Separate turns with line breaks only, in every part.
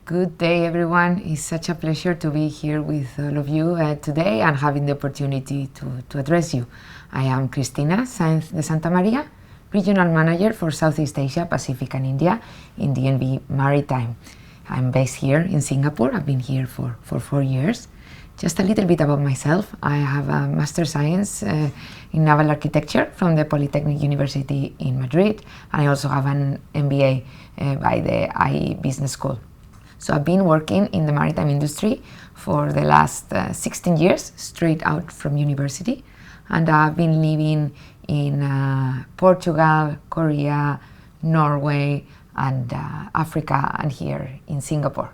Good day, everyone. It's such a pleasure to be here with all of you today and having the opportunity to address you. I am Cristina Sainz de Santa Maria, Regional Manager for Southeast Asia, Pacific and India in DNV Maritime. I'm based here in Singapore. I've been here for 4 years. Just a little bit about myself. I have a Master Science in Naval Architecture from the Polytechnic University in Madrid, and I also have an MBA by the IE Business School. So I've been working in the maritime industry for the last 16 years, straight out from university. And I've been living in Portugal, Korea, Norway, and Africa, and here in Singapore.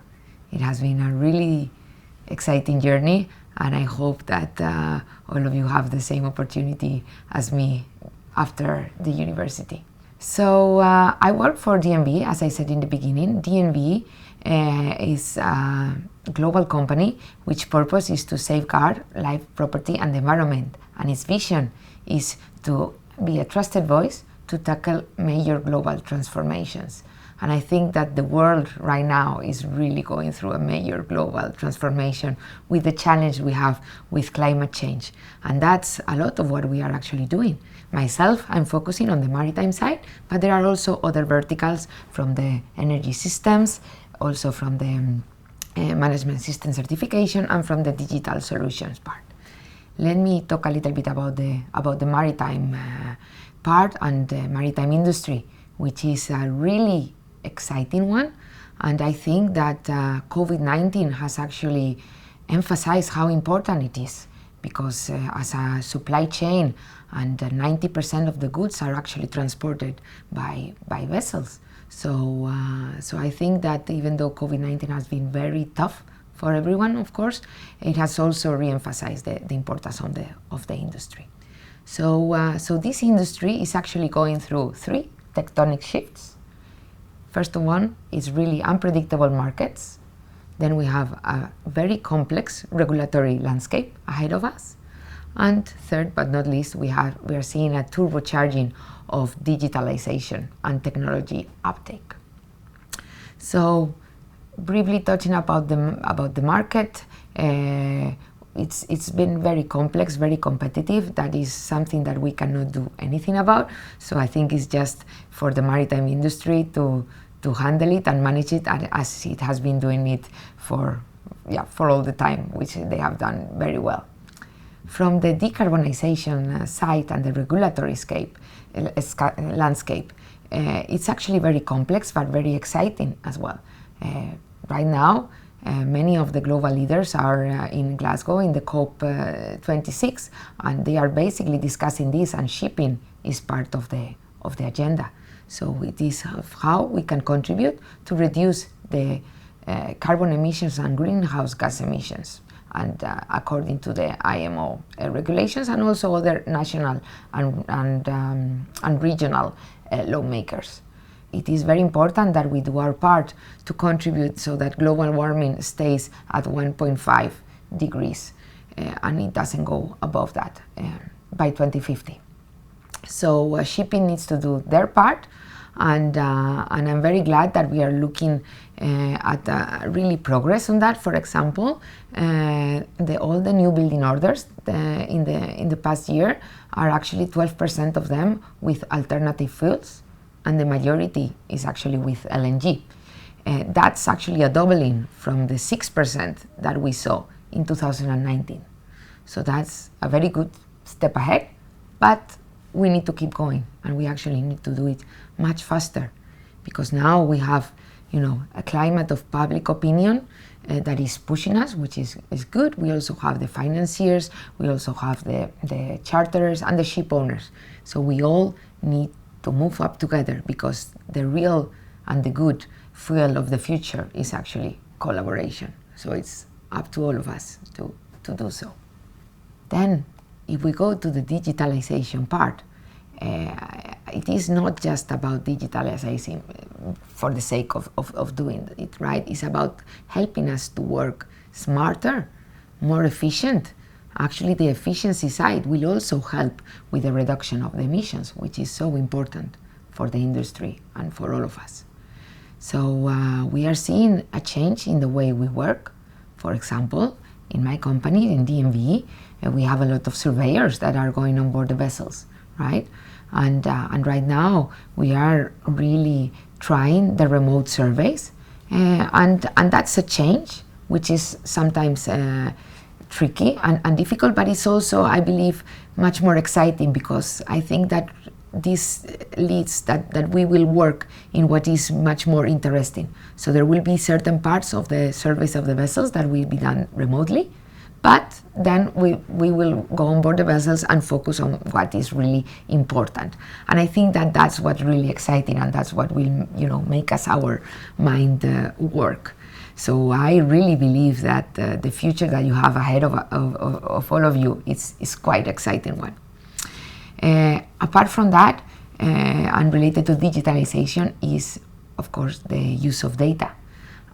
It has been a really exciting journey, and I hope that all of you have the same opportunity as me after the university. So I work for DNV, as I said in the beginning. DNV is a global company which purpose is to safeguard life, property and the environment, and its vision is to be a trusted voice to tackle major global transformations. And I think that the world right now is really going through a major global transformation with the challenge we have with climate change. And that's a lot of what we are actually doing. Myself, I'm focusing on the maritime side, but there are also other verticals from the energy systems, also from the management system certification, and from the digital solutions part. Let me talk a little bit about the maritime part and the maritime industry, which is a really exciting one. And I think that COVID-19 has actually emphasized how important it is, because as a supply chain, and 90% of the goods are actually transported by vessels. So I think that even though COVID-19 has been very tough for everyone, of course, it has also re-emphasized the importance of the industry. So this industry is actually going through 3 tectonic shifts. First one is really unpredictable markets. Then we have a very complex regulatory landscape ahead of us. And third but not least, we are seeing a turbocharging of digitalization and technology uptake. So briefly touching about the market, it's been very complex, very competitive. That is something that we cannot do anything about. So I think it's just for the maritime industry to handle it and manage it as it has been doing it for all the time, which they have done very well. From the decarbonization side and the regulatory landscape, it's actually very complex but very exciting as well. Right now, many of the global leaders are in Glasgow in the COP26, and they are basically discussing this, and shipping is part of the agenda. So it is how we can contribute to reduce the carbon emissions and greenhouse gas emissions, and according to the IMO regulations, and also other national and regional lawmakers. It is very important that we do our part to contribute so that global warming stays at 1.5 degrees and it doesn't go above that by 2050. So shipping needs to do their part, and I'm very glad that we are looking at really progress on that. For example, all the new building orders in the past year are actually 12% of them with alternative fuels, and the majority is actually with LNG. That's actually a doubling from the 6% that we saw in 2019. So that's a very good step ahead, but we need to keep going, and we actually need to do it much faster, because now we have, a climate of public opinion that is pushing us, which is good. We also have the financiers, we also have the charterers and the ship owners. So we all need to move up together, because the real and the good fuel of the future is actually collaboration. So it's up to all of us to do so. Then, if we go to the digitalization part, it is not just about digitalizing for the sake of doing it, right? It's about helping us to work smarter, more efficient. Actually, the efficiency side will also help with the reduction of the emissions, which is so important for the industry and for all of us. So we are seeing a change in the way we work. For example, in my company, in DMV, we have a lot of surveyors that are going on board the vessels, right? And right now we are really trying the remote surveys, and that's a change which is sometimes tricky and difficult, but it's also, I believe, much more exciting, because I think that this leads that we will work in what is much more interesting. So there will be certain parts of the surveys of the vessels that will be done remotely, but then we will go on board the vessels and focus on what is really important. And I think that that's what's really exciting, and that's what will, make us our mind work. So I really believe that the future that you have ahead of all of you is quite exciting one. Apart from that, and related to digitalization, is of course the use of data,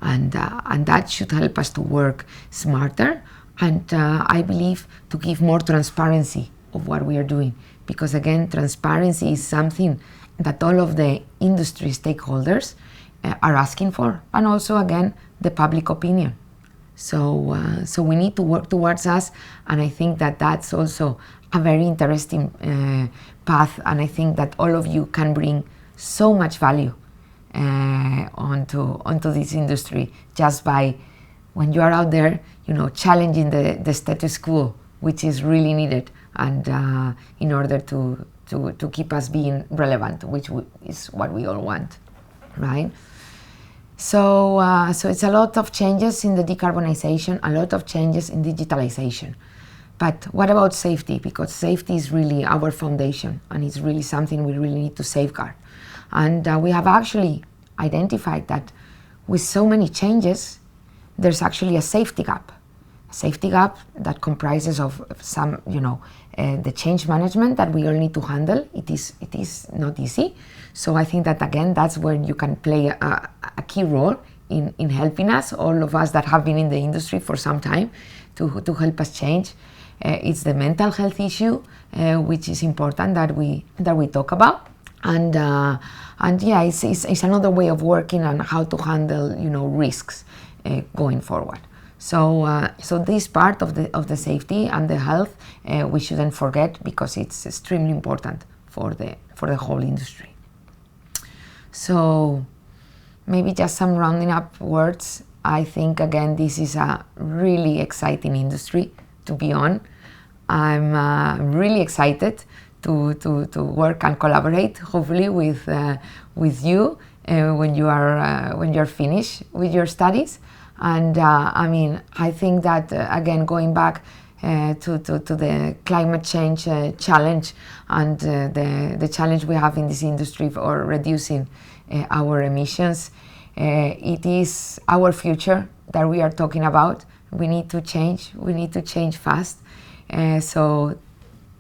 and that should help us to work smarter, and I believe to give more transparency of what we are doing, because again, transparency is something that all of the industry stakeholders are asking for, and also again the public opinion. So we need to work towards us, and I think that that's also a very interesting path, and I think that all of you can bring so much value onto this industry just by, when you are out there, challenging the status quo, which is really needed, and in order to keep us being relevant, which is what we all want, right? So it's a lot of changes in the decarbonization, a lot of changes in digitalization. But what about safety? Because safety is really our foundation, and it's really something we really need to safeguard. And we have actually identified that with so many changes, there's actually a safety gap. A safety gap that comprises of some, the change management that we all need to handle. It is not easy. So I think that, again, that's where you can play a key role in helping us, all of us that have been in the industry for some time, to help us change. It's the mental health issue, which is important that we talk about, and yeah, it's another way of working on how to handle risks going forward. So this part of the safety and the health we shouldn't forget, because it's extremely important for the whole industry. So maybe just some rounding up words. I think, again, this is a really exciting industry to be on. I'm really excited to work and collaborate, hopefully, with you when you're finished with your studies. And I think that again, going back to the climate change challenge, and the challenge we have in this industry for reducing our emissions, it is our future that we are talking about. We need to change. We need to change fast. So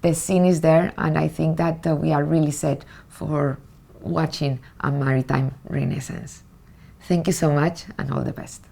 the scene is there, and I think that we are really set for watching a maritime renaissance. Thank you so much, and all the best.